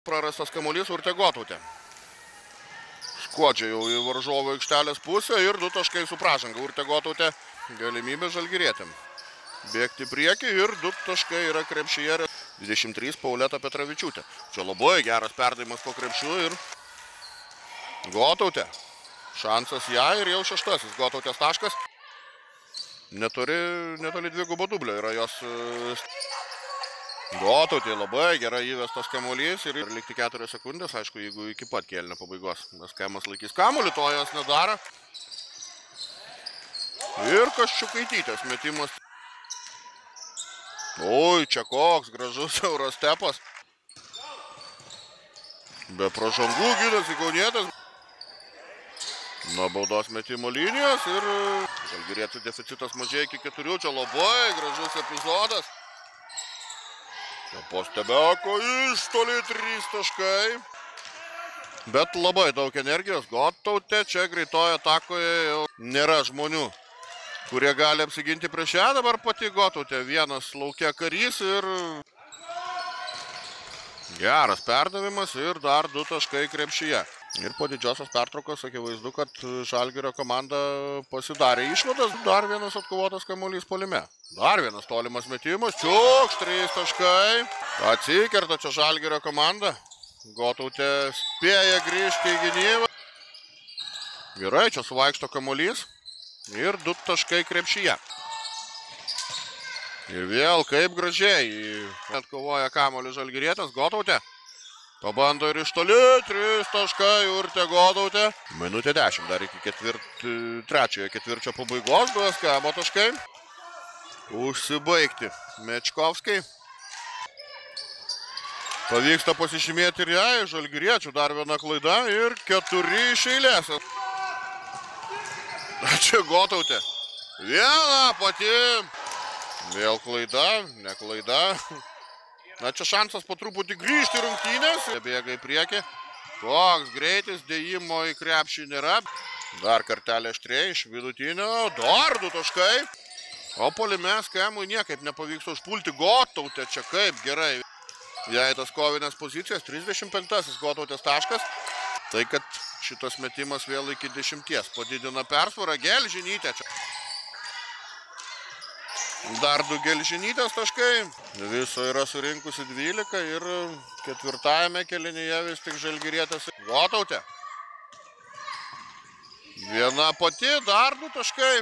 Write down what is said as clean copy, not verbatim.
Prarastas kamuolys Urtė Gotautė. Skuodžia jau į varžovo aikštelės pusę ir 2 taškai su pražanga. Urtė Gotautė galimybė žalgirietėm bėgti priekį ir 2 taškai yra krepšyje. 23 Pauleta Petravičiūtė. Čia labai geras perdavimas po krepšiu ir Gotautė. Šansas ją ir jau 6. Gotautės taškas. Netoli dvigubo dublio yra jos. Gotautė labai gerai įvestas kamuolys ir likti 4 sekundės, aišku, jeigu iki pat kėlinio pabaigos. Nes Kemas laikys kamuolį, to jos nedaro. Ir Kaščiukaitytės metimas. Oi, čia koks gražus Eurostepas. Be pražangų gydas į Kaunietas. Nuo baudos metimo linijos ir žalgiriečių deficitas mažėja iki 4. Čia labai gražus epizodas. Po Stebeko iš toli 3 taškai. Bet labai daug energijos. Gotautė čia greitoje atakoje jau nėra žmonių, kurie gali apsiginti prieš ją. Dabar pati Gotautė. Vienas laukia karys ir geras perdavimas ir dar 2 taškai krepšyje. Ir po didžiosios pertraukos akivaizdu, kad Žalgirio komanda pasidarė išvadas. Dar vienas atkovotas kamuolys puolime. Dar vienas tolimas metimas. Čiukš, 3 taškai. Atsikerta čia Žalgirio komanda. Gotautė spėja grįžti į gynybą. Gerai, čia suvaikšto kamuolys. Ir 2 taškai krepšyje. Ir vėl kaip gražiai atkovoja kamuolį žalgirietas. Gotautė. Pabando ir iš toli, 3 taškai Urtė Gotautė. Minutė 10 dar iki trečiojo ketvirčio pabaigos. 2 Kemo taškai. Užsibaigti Mečkovskai. Pavyksta pasižymėti ir jai, žalgiriečių dar viena klaida ir 4 iš eilės. Čia Gotautė. Viena pati. Vėl klaida, ne klaida. Na čia šansas po truputį grįžti rungtynės. Bėga į priekį. Koks greitis, dėjimo į krepšį nėra. Dar kartelė aštriai iš vidutinio. Dar 2 taškai. O puolime Kemui niekaip nepavyksta užpulti Gotautę. Čia kaip gerai. Jei tas kovinės pozicijas. 35 Gotautės taškas. Tai kad šitas metimas vėl iki 10. Padidina persvarą. Gelžinytė čia. Dar 2 Gelžinytės taškai. Viso yra surinkusi 12 ir 4. kėlinyje vis tik žalgirietės. Gotautė. Viena pati, dar 2 taškai.